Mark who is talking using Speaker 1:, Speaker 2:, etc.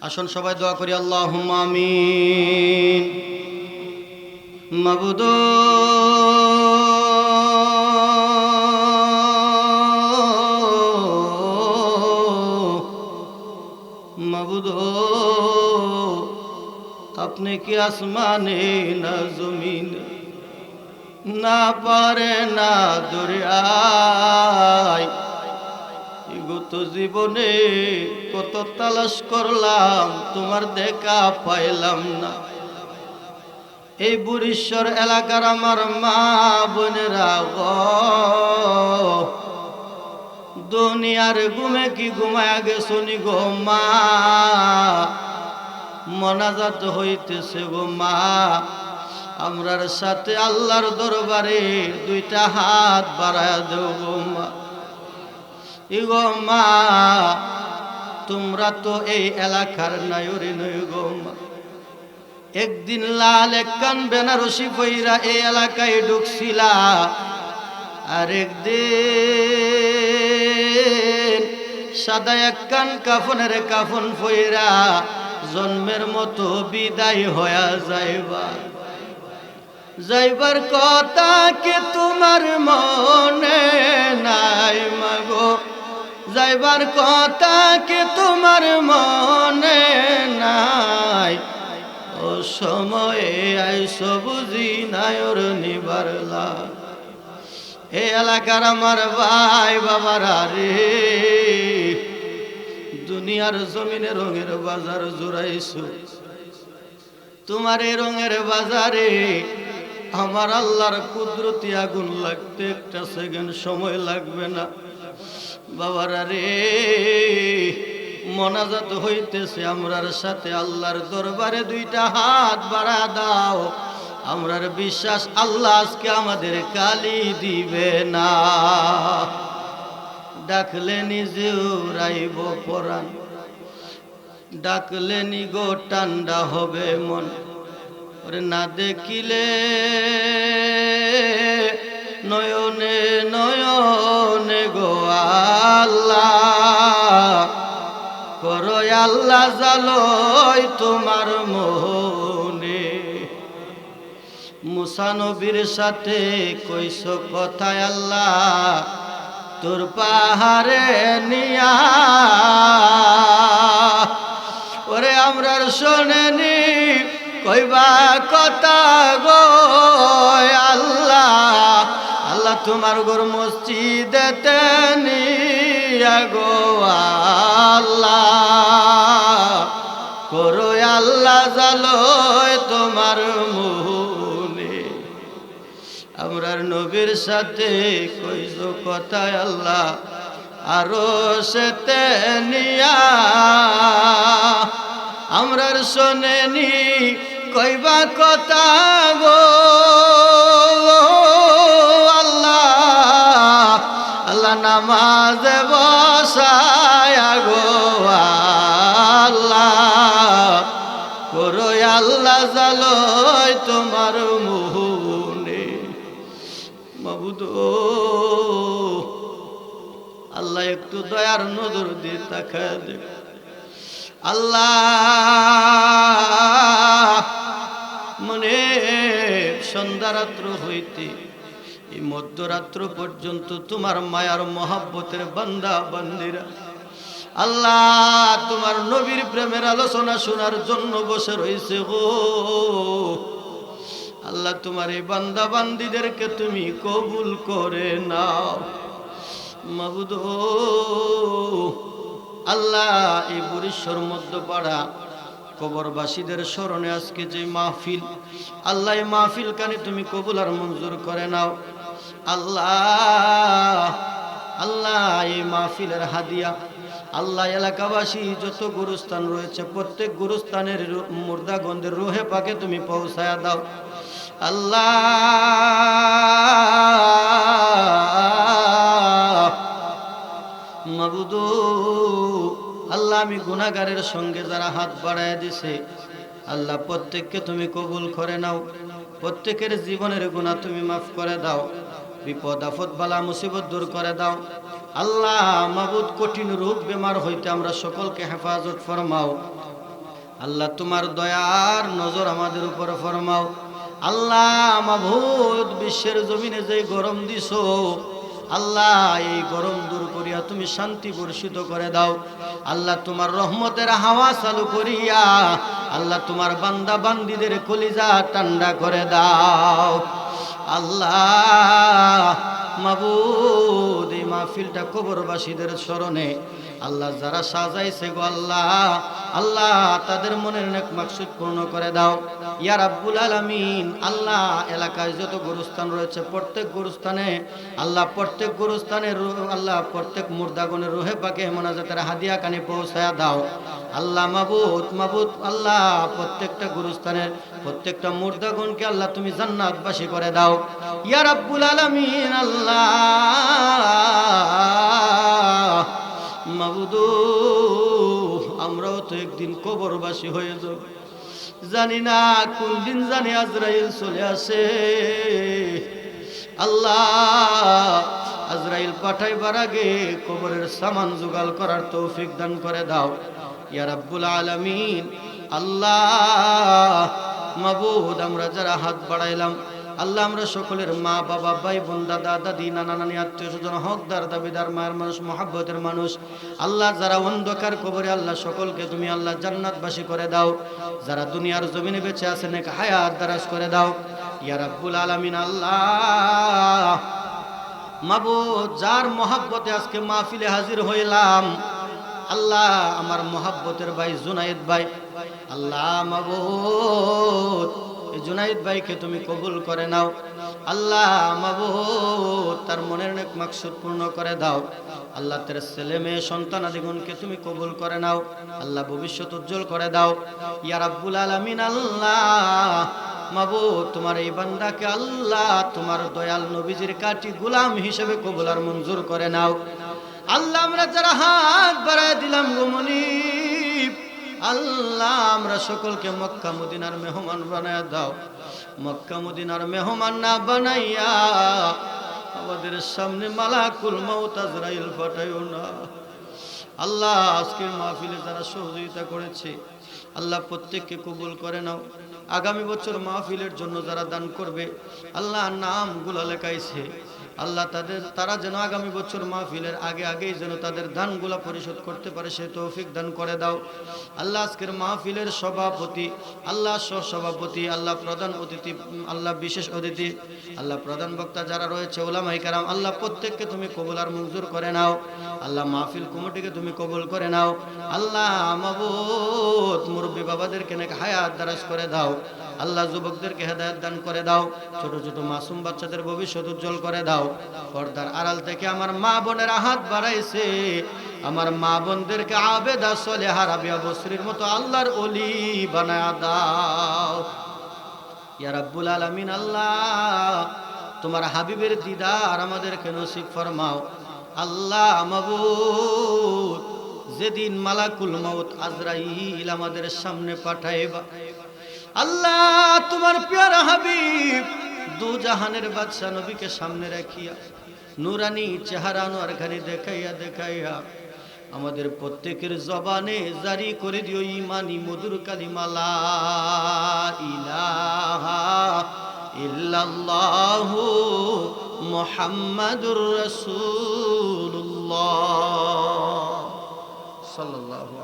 Speaker 1: আসুন সবাই দোয়া করি, আল্লাহুম্মা আমিন। মাবুদ, মাবুদ, আপনি কি আসমানে না জমিনে, না পারে না দরিয়ায়, বিগত জীবনে কত তালাশ করলাম, তোমার দেখা পাইলাম না। এই বুড়িশ্বর এলাকার আমার মা বোনেরা গো, দুনিয়ার ঘুমে কি ঘুমায়া গেছনি গো মা, মোনাজাত হইতেছে গো মা। আমরার সাথে আল্লাহর দরবারে দুইটা হাত বাড়ায়া দেও গো মা। ইগো মা, তোমরা তো এই এলাকার নায়রে নই গো মা। একদিন লাল একখান বেনারসি পইরা এই এলাকায় ঢুকছিলা, আর একদিন সাদা একখান কাফনের কাফন পইরা জন্মের মতো বিদায় হয়ে যাইবার কথা কি তোমার মনে নাই মাগো? যাইবার কথা কি তোমার মনে নাই? ও সময়ে আইসো বুঝি নায়র নিবারলা। এ এলাকার আমার ভাই বাবারা রে, দুনিয়ার জমিনে রঙের বাজার জোড়াইছো, তোমার এই রঙের বাজারে আমার আল্লাহর কুদরতি আগুন লাগতে একটা সেকেন্ড সময় লাগবে না। বাবারা রে, মোনাজাত হইতেছে, আমরার সাথে আল্লাহর দরবারে দুইটা হাত বাড়া দাও। আমরার বিশ্বাস আল্লাহ আজকে আমাদের গালি দিবে না। ডাকলে নিজেও রাইব পরাণ, ডাকলে নিগো ঠান্ডা হবে মন। ওরে না দেখিলে নয়নে নয়নে গো আল্লাহ, করো আল্লাহ জালয় তোমার মোহনে। মুসা নবীর সাথে কইস কথায় আল্লাহ, তোর পাহাড়ে নিয়া। ওরে আমরার শোনেনি কইবা কথা গো আল্লাহ, আল্লাহ তোমার গোর মসজিদেতে নিয়া গো আল্লাহ, করো আল্লাহ জালয় তোমার মোহনে। আমরার নবীর সাথে কইস কথায় আল্লাহ, আরো সেতে নিয়া। আমরার শোনেনি কইবা কথা গো আল্লাহ, আল্লাহ নামাজে বসায়া গো আল্লাহ, করো আল্লাহ জালয় তোমার মোহনে। মাবুদ, আল্লাহ একটু দয়ার নজর দিয়ে তাকায় দেখ আল্লাহ। মনে সন্ধ্যা রাত্র হইতে এই মধ্যরাত্র পর্যন্ত তোমার মায়ার মহাব্বতের বান্দা বান্দিরা আল্লাহ তোমার নবীর প্রেমের আলোচনা শোনার জন্য বসে রয়েছে গো আল্লাহ। তোমার এই বান্দা বান্দিদেরকে তুমি কবুল করে নাও মাবুদ। আল্লাহ এই বুড়িশ্বর মধ্যপাড়া কবরবাসীদের স্মরণে আজকে যে মাহফিল, আল্লাহ এই মাহফিল কানে তুমি কবুল আর মঞ্জুর করে নাও আল্লাহ। আল্লাহ এই মাহফিলের হাদিয়া আল্লাহ এলাকাবাসী যত গুরুস্থান রয়েছে প্রত্যেক গুরুস্থানের মুর্দাগন্ধের রুহে পাকে তুমি পৌঁছায়া দাও আল্লাহ। মাবুদ আল্লাহ আমি গুনাহগারের সঙ্গে যারা হাত বাড়ায় দিছে আল্লাহ প্রত্যেককে তুমি কবুল করে নাও, প্রত্যেকের জীবনের গুনাহ তুমি মাফ করে দাও, বিপদ আপদ বালা মুসিবত দূর করে দাও আল্লাহ। মাবুদ কঠিন রোগ বেমার হইতে আমরা সকলকে হেফাজত ফরমাও আল্লাহ তোমার দয়ার নজর আমাদের উপর ফরমাও। আল্লাহ মাবুদ, বিশ্বের জমিনে যে গরম দিছো আল্লাহ, এই গরম দূর করিয়া তুমি শান্তি বর্ষিত করে দাও। আল্লাহ তোমার রহমতের হাওয়া চালু করিয়া আল্লাহ তোমার বান্দা বান্দিদের কলিজা ঠান্ডা করে দাও। আল্লাহ মাবুদ, এই মাহফিলটা কবরবাসীদের স্মরণে আল্লাহ যারা সাজাইছে গো আল্লাহ, আল্লাহ তাদের মনের নেক মাকসুদ পূর্ণ করে দাও ইয়া রাব্বুল আলামিন। আল্লাহ এলাকায় যত গোরস্থান রয়েছে প্রত্যেক গোরস্থানে আল্লাহ, প্রত্যেক গোরস্থানের আল্লাহ প্রত্যেক মুর্দাগণের রুহে পাকে মোনাজাতের হাদিয়া কানে পৌঁছায়া দাও। আল্লাহ মাবুদ মাবুদ, আল্লাহ প্রত্যেকটা গোরস্থানের প্রত্যেকটা মুর্দাগণকে আল্লাহ তুমি জান্নাতবাসী করে দাও ইয়া রাব্বুল আলামিন। আল্লাহ মাবুদ, আমরাও তো একদিন কবরবাসী হয়ে যাব, জানি না কোন দিন জানি আজরাইল চলে আসে। আল্লাহ আজরাইল পাঠাইবার আগে কবরের সামান জোগাড় করার তৌফিক দান করে দাও ইয়া রাব্বুল আলামিন। আল্লাহ মাবুদ, আমরা যারা হাত বাড়াইলাম আল্লাহ, আমরা সকলের মা বাবা ভাই বোন দাদা দাদি নানা নানি আত্মীয় স্বজন হকদার দাবিদার মায়ের মানুষ মহাব্বতের মানুষ আল্লাহ, যারা অন্ধকার কবরে আল্লাহ সকলকে তুমি আল্লাহ জান্নাতবাসী করে দাও। যারা দুনিয়ার জমিনে বেঁচে আছেন নেক হায়াত দারাজ করে দাও ইয়া রাব্বুল আলামিন। আল্লাহ মাবুদ, যার মহাব্বতে আজকে মাহফিলে হাজির হইলাম আল্লাহ, আমার মহাব্বতের ভাই জুনায়েদ ভাই, আল্লাহ মাবুদ এই জুনায়েদ ভাইকে তুমি কবুল করে নাও। আল্লাহ মাবুদ, তার মনের নেক মাকসুদ পূর্ণ করে দাও। আল্লাহ তার ছেলে মেয়ে সন্তান আদিগণকে তুমি কবুল করে নাও। আল্লাহ ভবিষ্যৎ উজ্জ্বল করে দাও ইয়া রাব্বুল আলামিন। আল্লাহ মাবুদ, তোমার এই বান্দাকে আল্লাহ তোমার দয়াল নবীজির কাটি গোলাম হিসেবে কবুল আর মঞ্জুর করে নাও। আল্লাহ আমরা যারা হাত বাড়ায় দিলাম গো মুনিব, আল্লাহ আমরা সকলকে মক্কা মদিনার মেহমান বানায় দাও। মক্কা মদিনার মেহমান না বানাইয়া আমাদের সামনে মালাকুল মউত আজরাইল পাঠাইও না। আল্লাহ আজকের মাহফিলে যারা সহযোগিতা করেছে আল্লাহ প্রত্যেককে কবুল করে নাও। আগামী বছর মাহফিলের জন্য যারা দান করবে আল্লাহ নামগুলো লেখাইছে আল্লাহ, তারা যেন আগামী বছর মাহফিলের আগেই যেন তাদের দানগুলো পরিশোধ করতে পারে সে তৌফিক দান করে দাও। আল্লাহ আজকের মাহফিলের সভাপতি আল্লাহ, সহসভাপতি আল্লাহ, প্রধান অতিথি আল্লাহ, বিশেষ অতিথি আল্লাহ, প্রধান বক্তা যারা রয়েছে ওলামায়ে কেরাম আল্লাহ প্রত্যেককে তুমি কবুল আর মঞ্জুর করে নাও। আল্লাহ মাহফিল কমিটিকে তুমি কবুল করে নাও। আল্লাহ মাবুদ, মুরব্বী বাবাদেরকে নেক হায়াত দারাজ করে দাও। আল্লাহ যুবকদেরকে হেদায়েত দান করে দাও। ছোট ছোট মাসুম বাচ্চাদের ভবিষ্যৎ উজ্জ্বল করে দাও। পর্দার আড়াল থেকে আমার মা বোনেরা হাত বাড়াইছে, আমার মা বোনদেরকে আবেদা সলেহা রাবিয়া বসরির মতো আল্লাহর ওলি বানায়া দাও ইয়া রাব্বুল আলামিন। আল্লাহ তোমার হাবিবের দিদার আমাদেরকে নসিব ফরমাও। আল্লাহ মাবুদ, যেদিন মালাকুল মউত আজরাইল আমাদের সামনে পাঠাইবা আল্লাহ, তোমার প্যারা হাবিব দু জাহানের বাদশা নবীকে সামনে রাখিয়া নুরানি চেহারা নোয়ারখানি দেখাইয়া দেখাইয়া আমাদের প্রত্যেকের জবানে জারি করে দিও ইমানি মধুর কালিমা লা ইলাহা ইল্লাল্লাহু মুহাম্মাদুর রাসূলুল্লাহ সাল্লাল্লাহু